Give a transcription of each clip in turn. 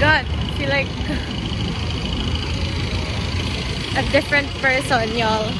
God, I feel like a different person, y'all.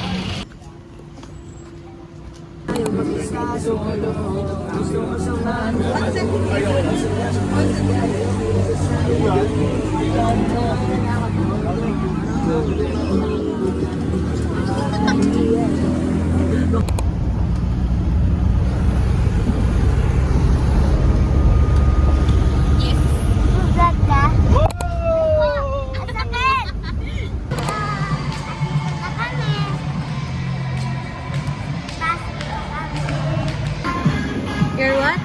You're what?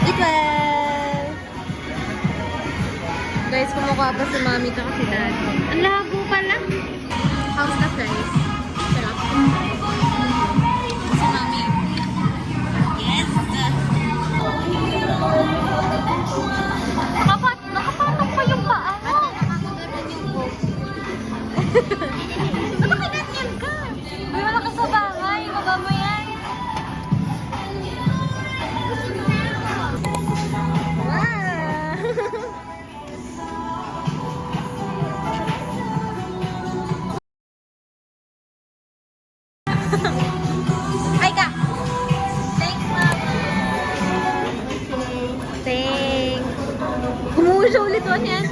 Eat well! Guys, kumukha pa si Mami ka si Dad. Ang labo pala! How's the fries? Sarap. Si Mami. Yes! Nakapatong pa yung paa mo! Ano kinanyan ka? May wala ka sa bahay. Baba mo yan. Ay ka! Thanks, Mama! Thanks! Kumuha ulit one yan.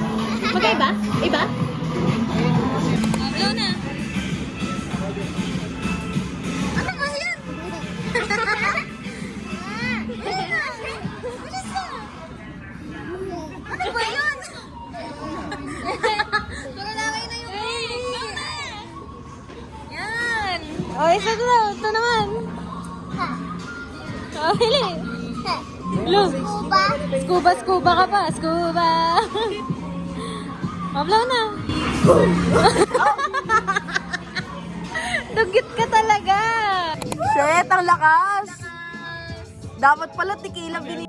Magkaiba? Iba? Hello na! Ano ba yan? Ano ba yun? Tulalaway na yung yan! O, isa na. Ito naman. O, hili. Hello. Scuba ka pa. Scuba. Pablaw na. Dugit ka talaga. Shit, ang lakas. Dapat pala tequila binili.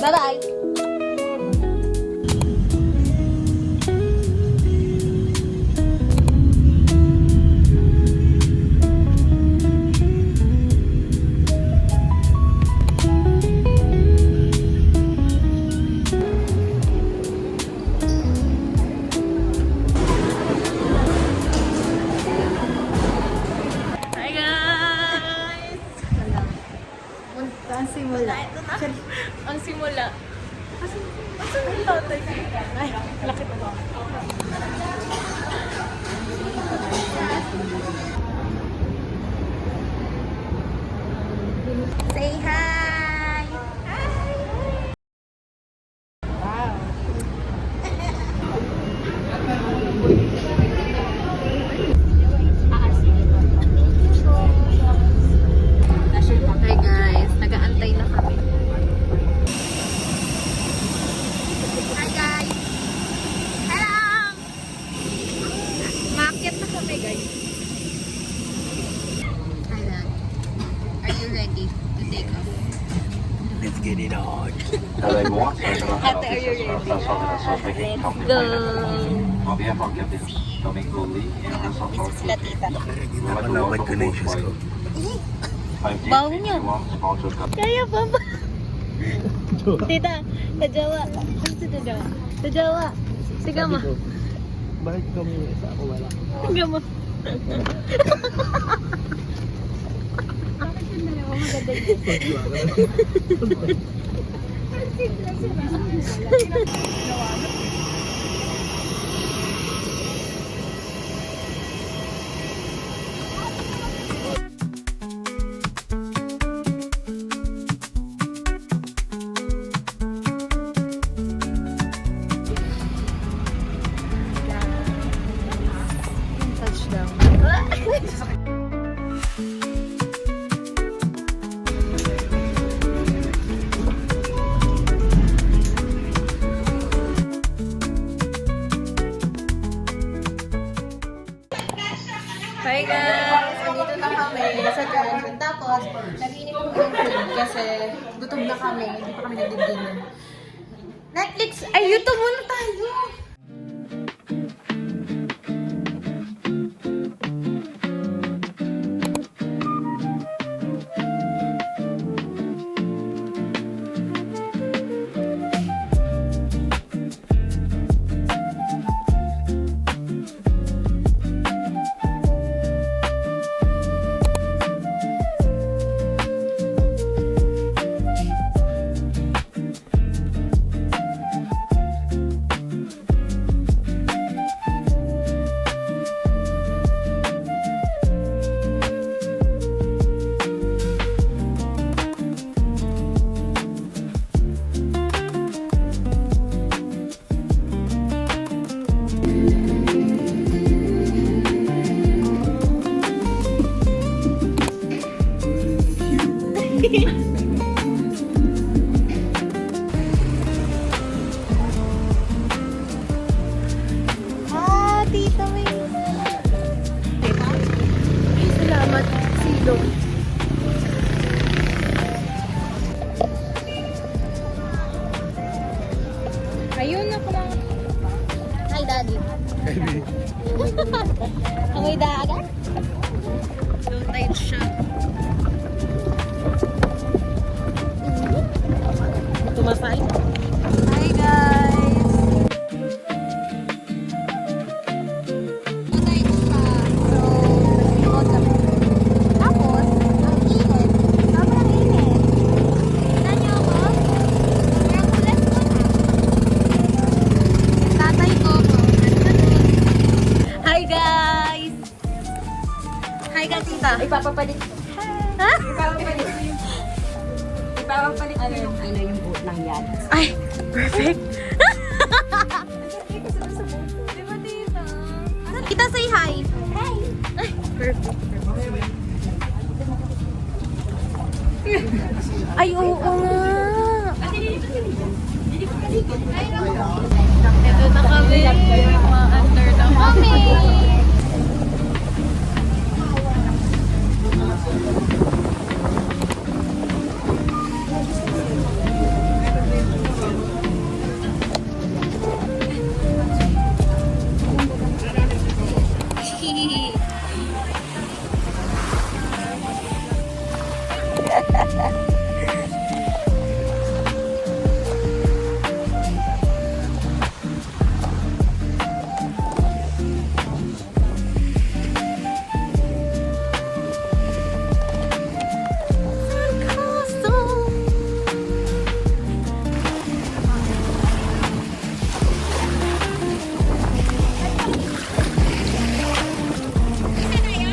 Bye-bye. Hi guys! Ang simula. Ang simula. Asan yung tatay? Ay, lakit ako. Say hi! Hi! Wow! Hi guys, nag-aantay na kami. Hi guys! Hello! Market na kami guys. Hi Dad. Are you ready to take off? Let's get it on. Ate, are you ready? Let's go! On behalf of Captain Domingo Lee and Russell North, Sila tita. Nakalawad ko na yung shoes ko. Bawo niyo. Kaya pa ba? Tita, tajawa. Ano si tajawa? Tajawa. Siga ma. Bakit kami sa ako wala? Siga ma. Touchdown. Hi guys! Andito na kami sa Dragon. Tapos, nag-iinip kami ng food kasi gutom na kami. Hindi pa kami nag-dinner. Netflix! Ay, YouTube muna tayo! Tita May. Ay, salamat. Silo. Ayun na kumang. Hi, Daddy. Amoy dagat? Low tide siya. Tumasay? Hi, guys! Ipapapalit. Ha? Ipapapalit. Ipapapalit ano yung boot ng yan. Ay, perfect. Diba, tita? Kita say hi. Hi! Ay, perfect. Ay, oo nga. Ito na kami. Mga-under na kami.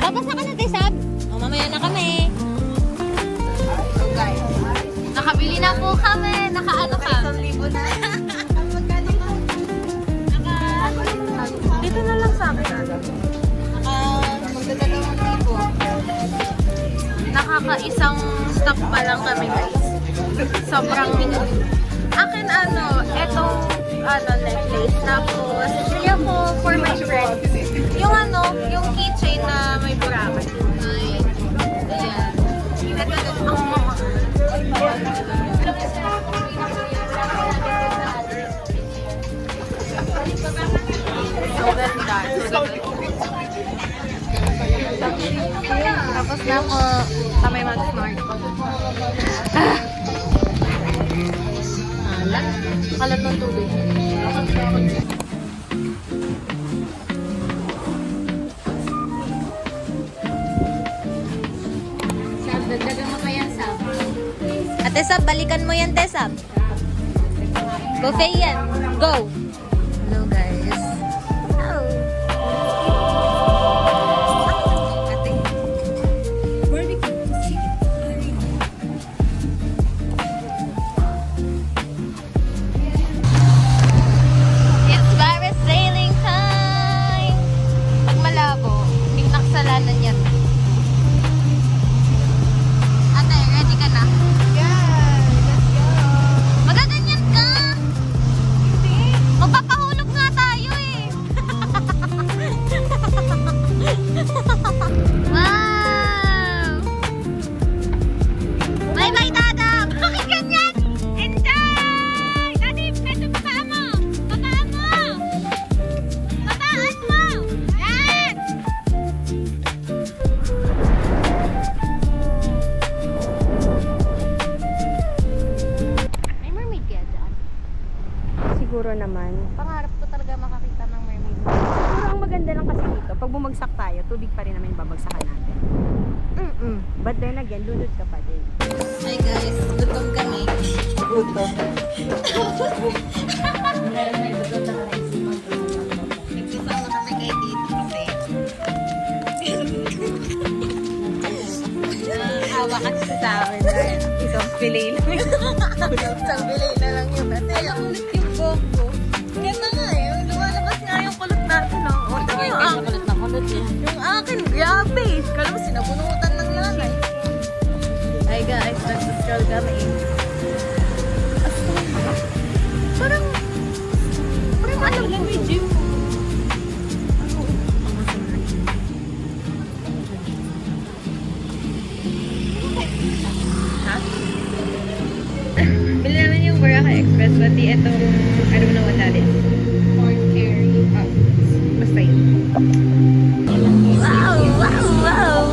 Babasa ka na, Desab. O, mamaya na kami. So guys, Nakabili na po kami. Naka-ano ka? 1,000 na. Dito na lang sa akin. Magdadalawang libo. Nakaka-isang stop pa lang kami, guys. Sobrang akin etong necklace. Tapos, bili ako for my friend. Yung yung keychain na may bracket. Ay, ayan. Ang mama. So ganda. Tapos na ako kamay mag-smart. Kalat ng tubig. Sab, dagdagan mo pa yan, Sab. Ate Sab, balikan mo yan, Tesab. Buffet yan. Go! Hello, guys. Hello. Ate. It's parasailing time! Pag malabo, hindi nakasalanan yan. Ate, ready ka na? Yeah, let's go. Magaganyan ka! Hindi. naman. Pangarap ko talaga makakita ng mermaid. Pero ang maganda lang kasi dito, pag bumagsak tayo, tubig pa rin naman yung babagsakan natin. But then again, lunod ka pa din. Hi guys, gutom kami. Gutom. May gutom na kami. Nagkasama kami kay Tito kasi. Awa kasi sa amin. Isang pilay lang. Isang pilay na lang yun. At ay, ulit yung boko. Yan na nga eh. Lumalabas nga yung kulot natin. Oh. Yung akin, grabe. Kala mo sinabunutan ng lanay. Hi guys, nag-stroll kami. Parang ano lang may gym. Ha? Bili namin yung Boracay Express, pati itong, I don't know what that is. Corn curry. Basta yun. Wow! Wow! Wow!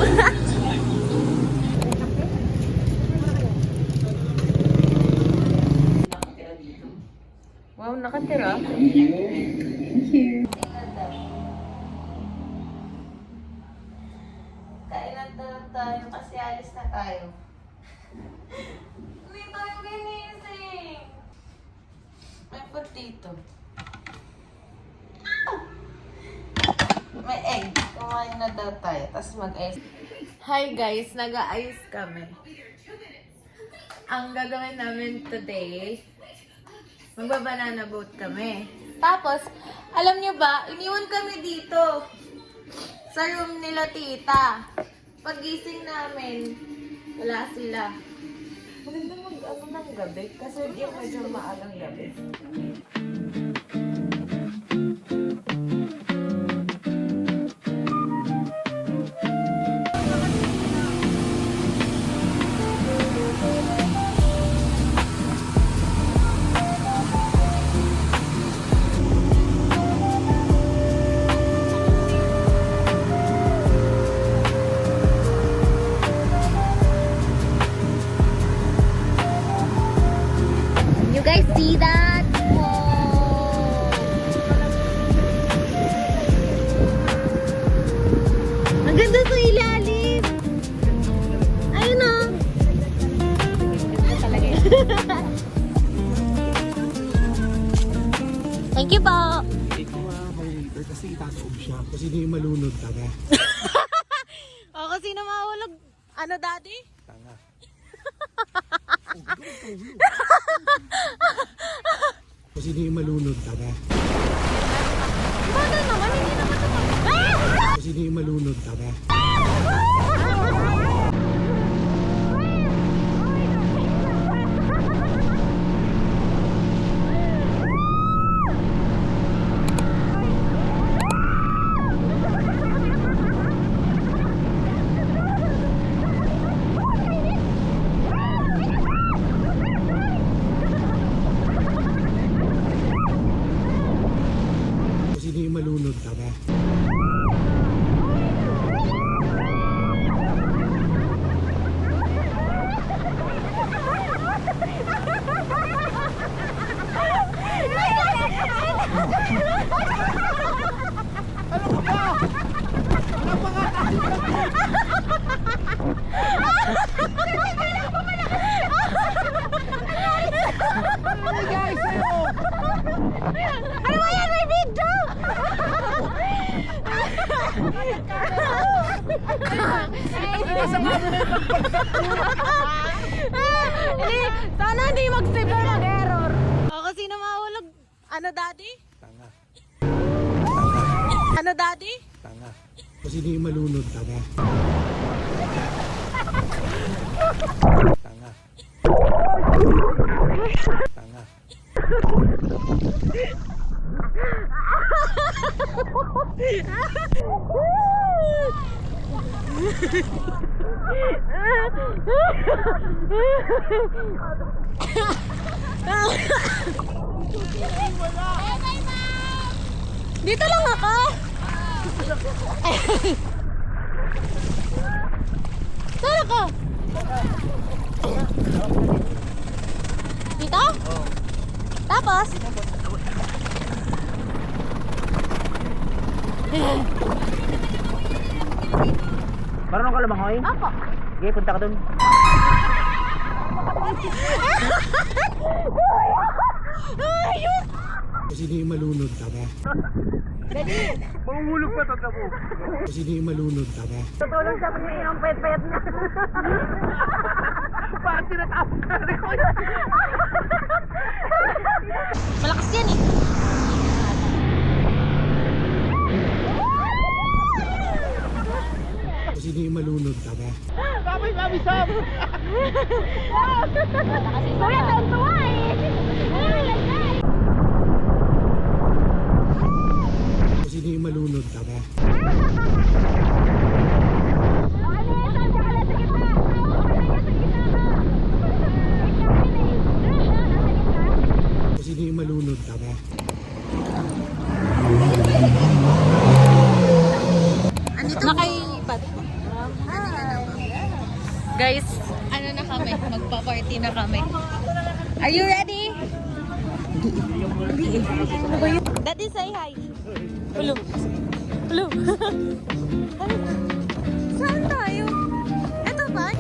Wow, nakatira. Kailan tayo kasi alis na tayo. Hindi tayo ginising. May potato. May egg. Kumain na daw tayo. Tapos mag-ice. Hi guys, nag-ice kami. Ang gagawin namin today, magbabanana boat kami. Tapos, alam nyo ba, iniwan kami dito. Sa room nila tita. Pagising namin, wala sila. Maganda mag-ano ng gabi kasi di medyo maagang gabi. You guys see that? Wow! Ang ganda sa ilalim! Ayun o! Thank you po! Ito may liter kasi itataob siya. Kasi hindi yung malunod taga. O, kasi na mahulog. Ano, daddy? Tanga. Kasi hindi yung malunod taga. Ano naman? Hindi naman ito. Kasi hindi yung malunod taga. Kasi hindi yung malunod taga. Ano ba yan? May video! Sana hindi mag-save or mag-error. O, kasi na mahulog. Ano, daddy? Tanga. Ano, daddy? Tanga. Kasi hindi yung malunod taga. Tanga. Tanga. Dito lang ako. Saan ako? Dito? Tapos? Marunong ka lumangoy? Opo. Sige, punta ka dun. Sino yung malunod, tama? Mahulog pa tanda mo. Sino yung malunod, tama? Tutulong siya kung yung pet-pet niya. Bakit tinatapos ka rin ko? Malakas yan eh. Sino yung malunod, tama? Kami, Sam! Kuya, tuwa eh. Sino yung malunod, tama? Sino yung malunod, tama? Andito nakaipat. Guys, ano na kami? Magpa-party na kami. Are you ready? Ano ba yun? Daddy, say hi. Hello. Hello. Saan tayo? Ito ba?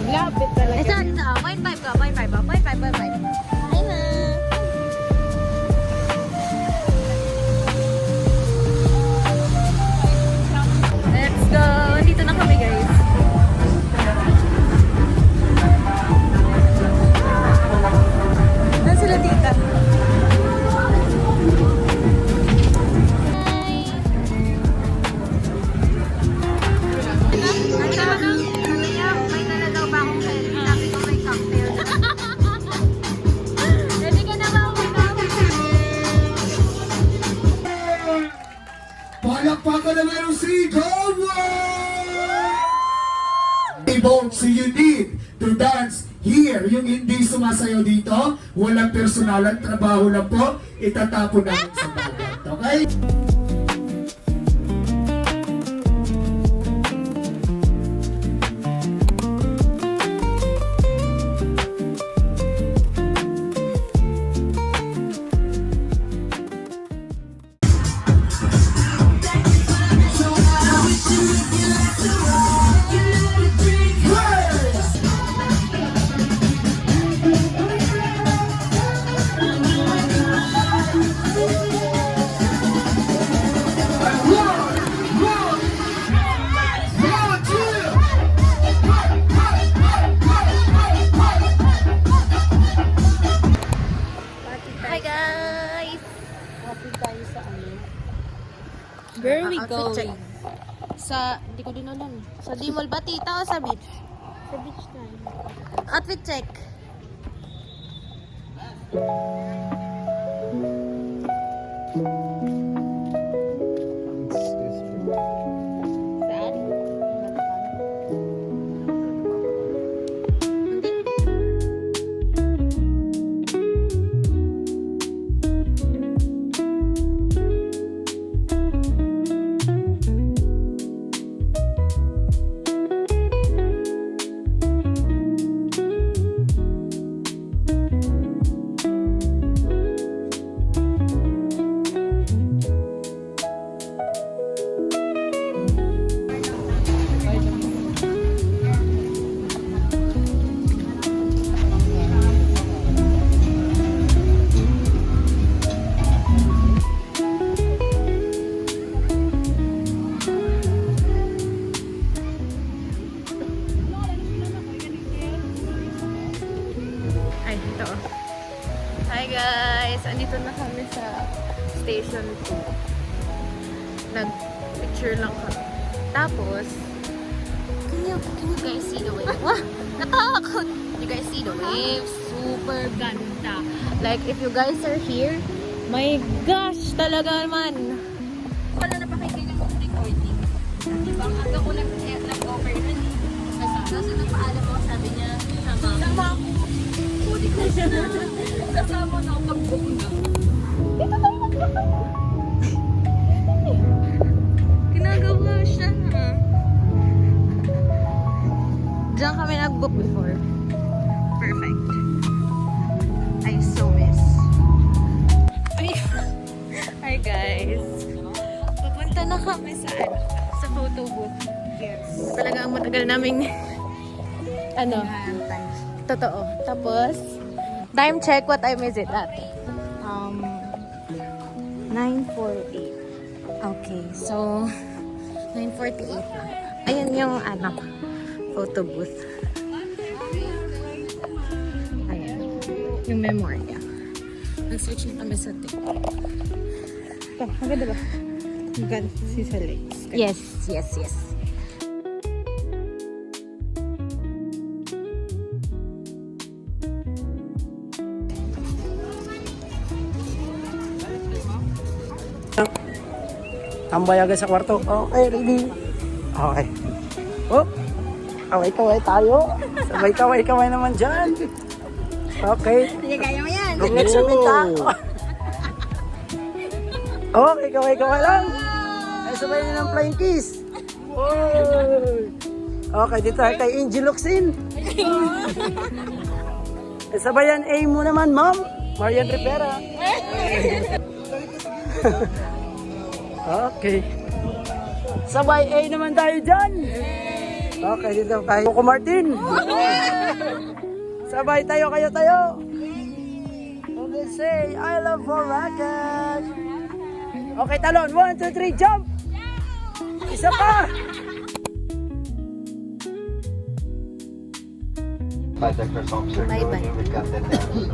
Lapit talaga. Saan? Point 5 ka. Point 5 ba? Point 5, point 5. Hi, ma. Let's go! Dito na kami, guys. Saan sila tita? May dala daw ba akong selfie? Sabi ko may cocktail. Ready ka na ba? Palakpakan na meron si Gowa! So you need to dance here. Yung hindi sumasayaw dito, walang personalan, trabaho lang po, itatapon namin sa dagat. Okay? Hi guys! Happy tayo sa ano? Where we going? Sa, hindi ko din alam. Sa Dimol ba tita o sa beach? Sa beach tayo. Outfit check. Saan? Ay, dito oh. Hi guys! Andito na kami sa Station 2. Nag-picture lang kami. Tapos, can you guys see the wave? Wah! Natakot! You guys see the waves? Super ganda. Like, if you guys are here, my gosh! Talaga naman! Wala na pakinggan yung recording. Diba? Hanggang ko nag-offer na eh. Kasi nagpaalam ako, sabi niya, sama ako. Pwede ko siya na. Kasama na ako pag-book na. Dito tayo mag-book! Ginagawa siya na. Diyan kami nag-book before. Perfect. I so miss. Ay, hi guys. Pupunta na kami sa photo booth. Yes. Talaga ang matagal naming totoo. Tapos, time check, what time is it at? 9:48. Okay, so 9:48 na. Ayan yung photo booth. Ayan. Yung memorya. Nag-search na kami sa TikTok. Ito, maganda ba? Maganda si Salix. Yes. Tambay agad sa kwarto. Okay, ready? Okay. Oh, kaway-kaway tayo. Sabay kaway-kaway naman dyan. Okay. Sige, kaya mo yan. Next submit ha. Okay, kaway-kaway lang. Ay, sabay nyo ng flying kiss. Oy. Okay, dito tayo kay Angie Luxin. Sabayan A mo naman, ma'am. Marian Rivera. Okay. Sabay A naman tayo dyan. Okay, dito kay Coco Martin. Sabay tayo. Okay, say, I love Boracay. Okay, talon. 1, 2, 3, jump. Isa pa. Flight deck first officer. Bye-bye. With Captain Luis.